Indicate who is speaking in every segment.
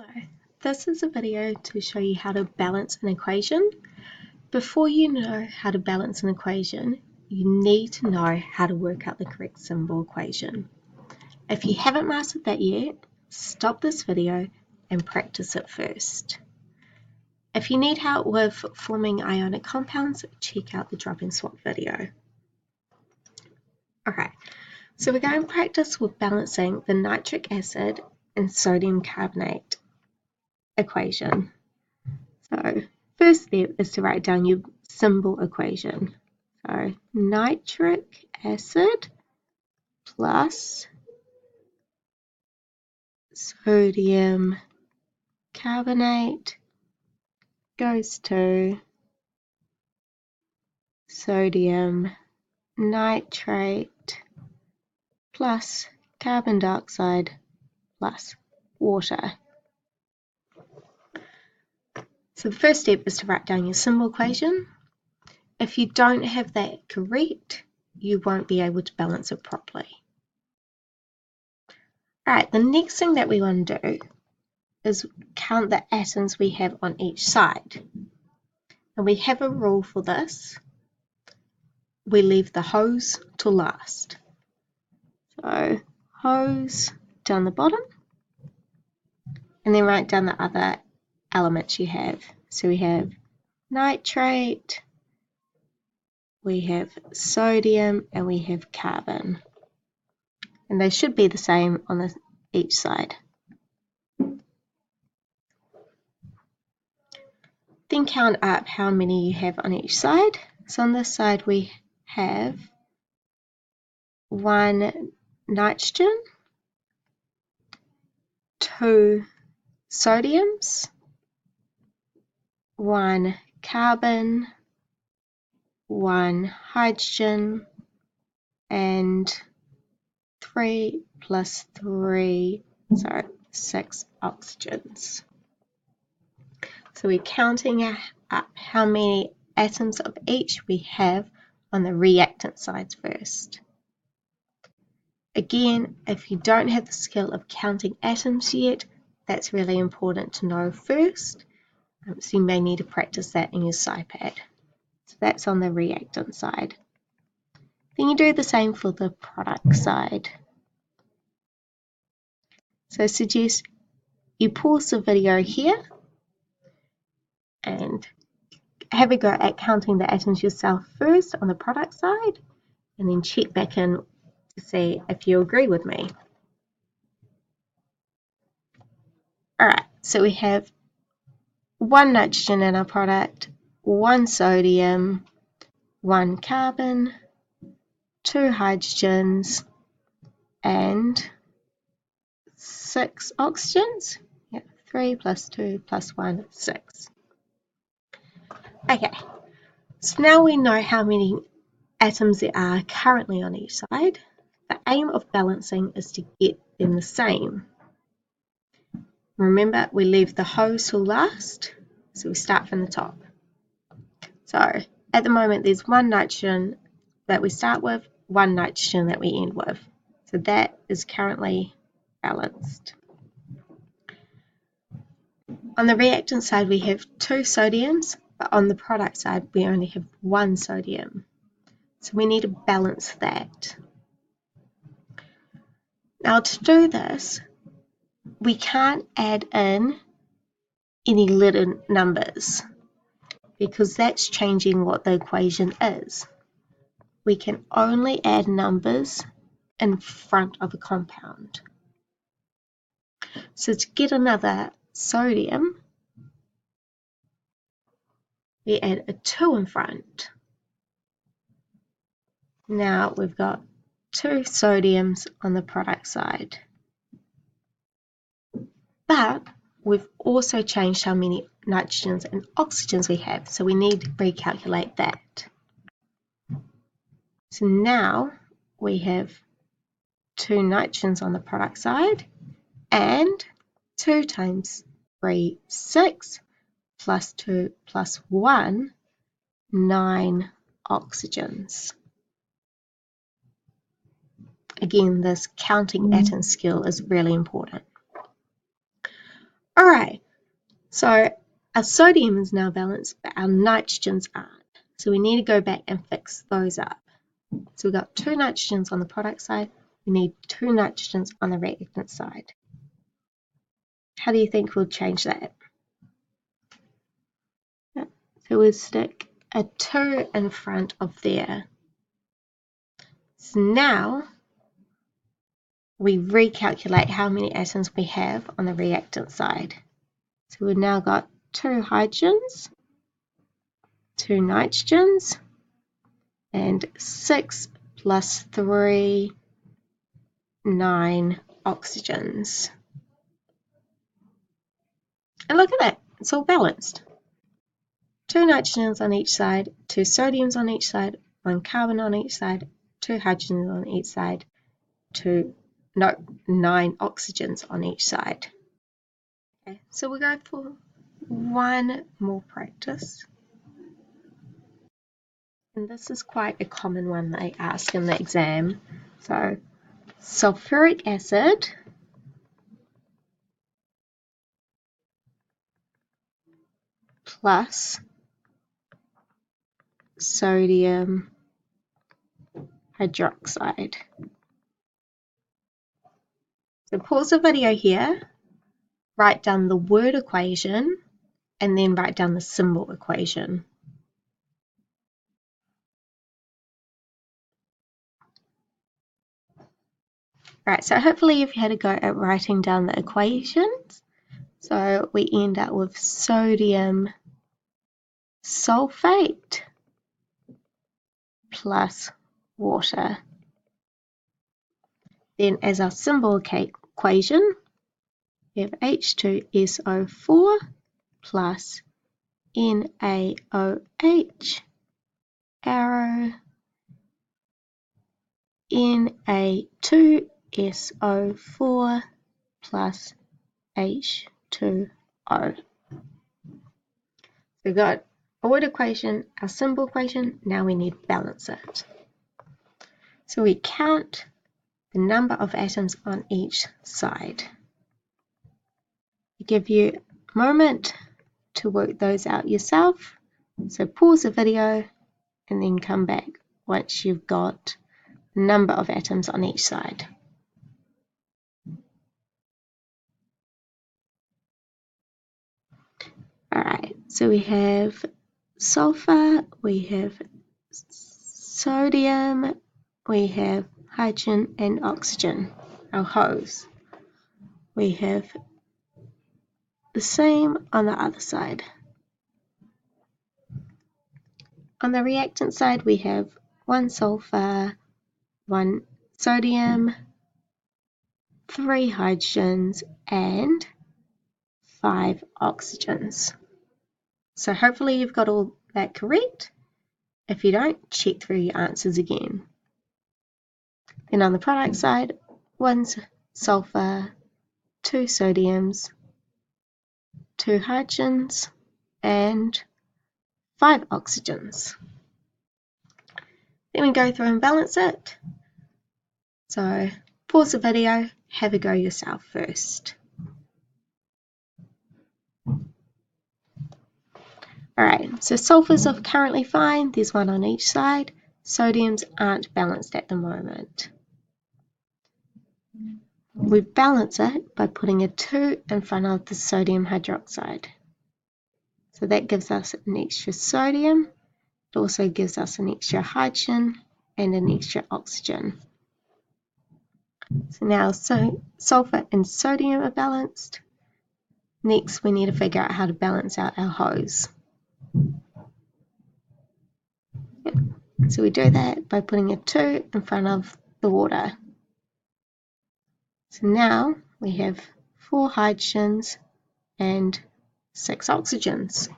Speaker 1: So this is a video to show you how to balance an equation. Before you know how to balance an equation, you need to know how to work out the correct symbol equation. If you haven't mastered that yet, stop this video and practice it first. If you need help with forming ionic compounds, check out the drop and swap video. Okay, so we're going to practice with balancing the nitric acid and sodium carbonate equation. So first step is to write down your symbol equation. So nitric acid plus sodium carbonate goes to sodium nitrate plus carbon dioxide plus water. So the first step is to write down your symbol equation. If you don't have that correct, you won't be able to balance it properly. Alright, the next thing that we want to do is count the atoms we have on each side. And we have a rule for this. We leave the hose to last. So hose down the bottom, and then write down the other elements you have. So we have nitrate, we have sodium, and we have carbon. And they should be the same on each side. Then count up how many you have on each side. So on this side we have 1 nitrogen, 2 sodiums, 1 carbon, 1 hydrogen, and 3 plus 3, 6 oxygens. So we're counting up how many atoms of each we have on the reactant sides first. Again, if you don't have the skill of counting atoms yet, that's really important to know first. So you may need to practice that in your SciPad. So that's on the reactant side. Then you do the same for the product side. So I suggest you pause the video here and have a go at counting the atoms yourself first on the product side, and then check back in to see if you agree with me. Alright, so we have 1 nitrogen in our product, 1 sodium, 1 carbon, 2 hydrogens, and 6 oxygens. Yep, 3 plus 2 plus 1, 6. Okay, so now we know how many atoms there are currently on each side. The aim of balancing is to get them the same. Remember, we leave the hose till last, so we start from the top. So at the moment there's 1 nitrogen that we start with, 1 nitrogen that we end with. So that is currently balanced. On the reactant side we have 2 sodiums, but on the product side we only have 1 sodium. So we need to balance that. Now to do this, we can't add in any little numbers because that's changing what the equation is. We can only add numbers in front of a compound. So to get another sodium, we add a 2 in front. Now we've got 2 sodiums on the product side. But we've also changed how many nitrogens and oxygens we have, so we need to recalculate that. So now we have 2 nitrogens on the product side, and 2 times 3, 6, plus 2 plus 1, 9 oxygens. Again, this counting atom skill is really important. All Alright, so our sodium is now balanced, but our nitrogens aren't. So we need to go back and fix those up. So we've got 2 nitrogens on the product side. We need 2 nitrogens on the reactant side. How do you think we'll change that? So we'll stick a 2 in front of there. So now we recalculate how many atoms we have on the reactant side. So we've now got 2 hydrogens, 2 nitrogens, and 6 plus 3, 9 oxygens. And look at that, it's all balanced. 2 nitrogens on each side, 2 sodiums on each side, 1 carbon on each side, 2 hydrogens on each side, 9 oxygens on each side. Okay, so we'll go for one more practice. And this is quite a common one they ask in the exam. So, sulfuric acid plus sodium hydroxide. So pause the video here, write down the word equation, and then write down the symbol equation. Right, so hopefully you've had a go at writing down the equations. So we end up with sodium sulfate plus water. Then as our symbol equation, we have H2SO4 plus NaOH arrow Na2SO4 plus H2O. So we've got a word equation, our symbol equation, now we need to balance it. So we count the number of atoms on each side. I give you a moment to work those out yourself. So pause the video and then come back once you've got the number of atoms on each side. Alright, so we have sulfur, we have sodium, we have hydrogen and oxygen, our H's. We have the same on the other side. On the reactant side, we have 1 sulfur, 1 sodium, 3 hydrogens, and 5 oxygens. So hopefully you've got all that correct. If you don't, check through your answers again. Then on the product side, 1 sulfur, 2 sodiums, 2 hydrogens, and 5 oxygens. Then we go through and balance it. So pause the video, have a go yourself first. Alright, so sulfurs are currently fine, there's 1 on each side. Sodiums aren't balanced at the moment. We balance it by putting a 2 in front of the sodium hydroxide. So that gives us an extra sodium. It also gives us an extra hydrogen and an extra oxygen. So now sulfur and sodium are balanced. Next, we need to figure out how to balance out our H's. So we do that by putting a 2 in front of the water. So now we have 4 hydrogens and 6 oxygens.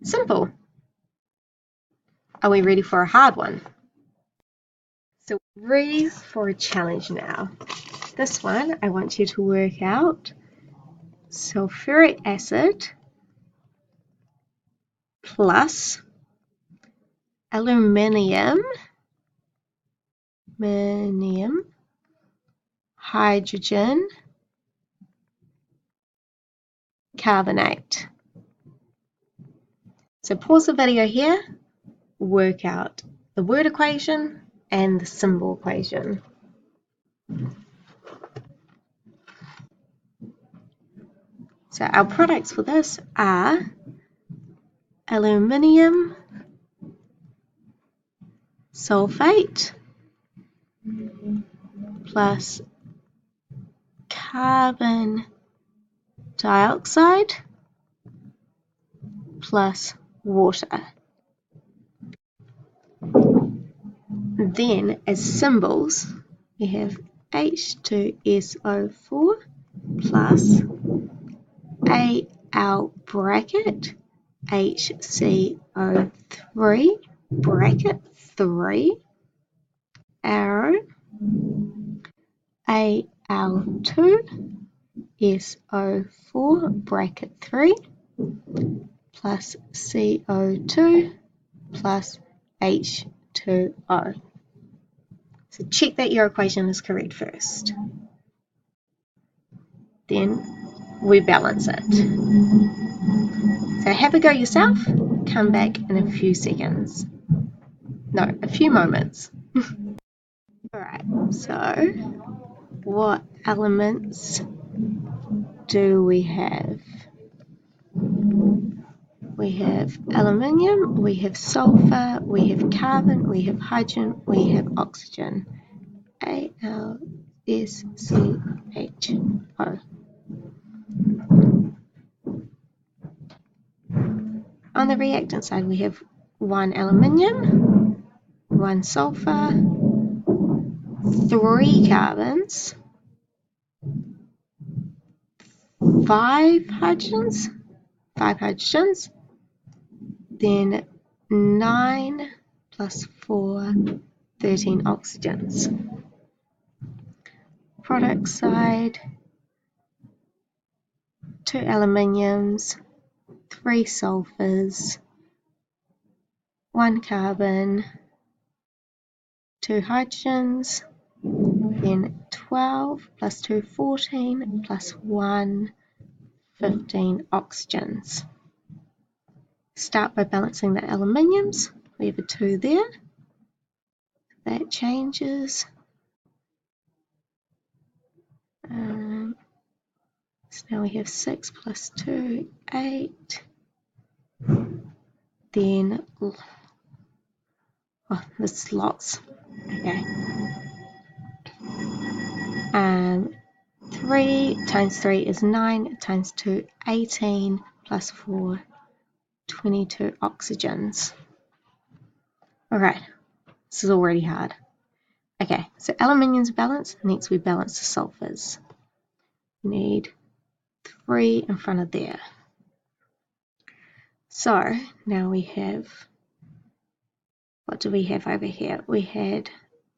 Speaker 1: Simple. Are we ready for a hard one? So we're ready for a challenge now. This one, I want you to work out sulfuric acid plus aluminium, hydrogen, carbonate. So pause the video here, work out the word equation and the symbol equation. So our products for this are aluminium sulfate plus carbon dioxide plus water. Then as symbols we have H2SO4 plus Al bracket HCO3 bracket 3 arrow Al2SO4 bracket 3 plus CO2 plus H2O. So check that your equation is correct first. Then we balance it. So have a go yourself, come back in a few seconds. No, a few moments. Alright, so what elements do we have? We have aluminium, we have sulfur, we have carbon, we have hydrogen, we have oxygen. AlSCHO. On the reactant side, we have 1 aluminium, 1 sulfur, 3 carbons, 5 hydrogens, then 9 plus 4, 13 oxygens. Product side, 2 aluminiums, 3 sulfurs, 1 carbon, 2 hydrogens, then 12 plus 2, 14, plus 1, 15 oxygens. Start by balancing the aluminiums. We have a 2 there. That changes. So now we have 6 plus 2, 8. Then, there's lots. Okay. 3 times 3 is 9, times 2, 18, plus 4, 22 oxygens. Alright, this is already hard. Okay, so aluminium's balanced, next we balance the sulfurs. We need 3 in front of there. So, now we have, what do we have over here? We had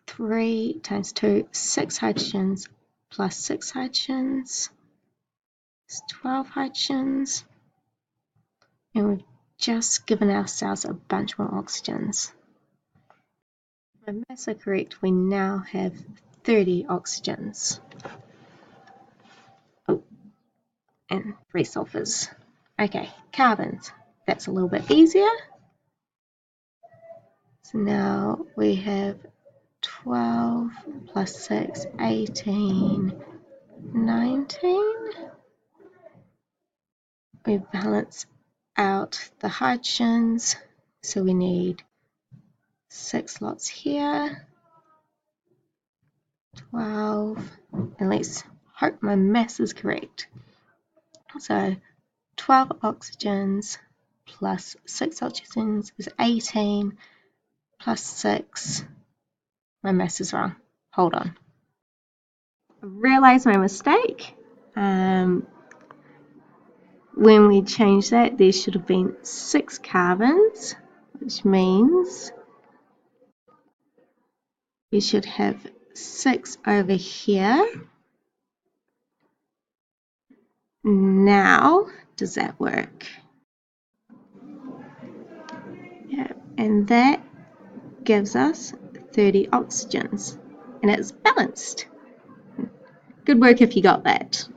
Speaker 1: 3 times 2, 6 hydrogens, plus 6 hydrogens, it's 12 hydrogens, and we've just given ourselves a bunch more oxygens. If my maths are correct, we now have 30 oxygens. Oh, and 3 sulfurs. Okay, carbons. That's a little bit easier. So now we have 12 plus 6, 18, 19. We balance out the hydrogens, so we need 6 lots here, 12, and let's hope my mass is correct. So 12 oxygens plus 6 oxygens is 18, plus 6, my mass is wrong, hold on. I realised my mistake. When we change that, there should have been 6 carbons, which means we should have 6 over here. Now, does that work? Yeah, and that gives us 30 oxygens, and it's balanced. Good work if you got that.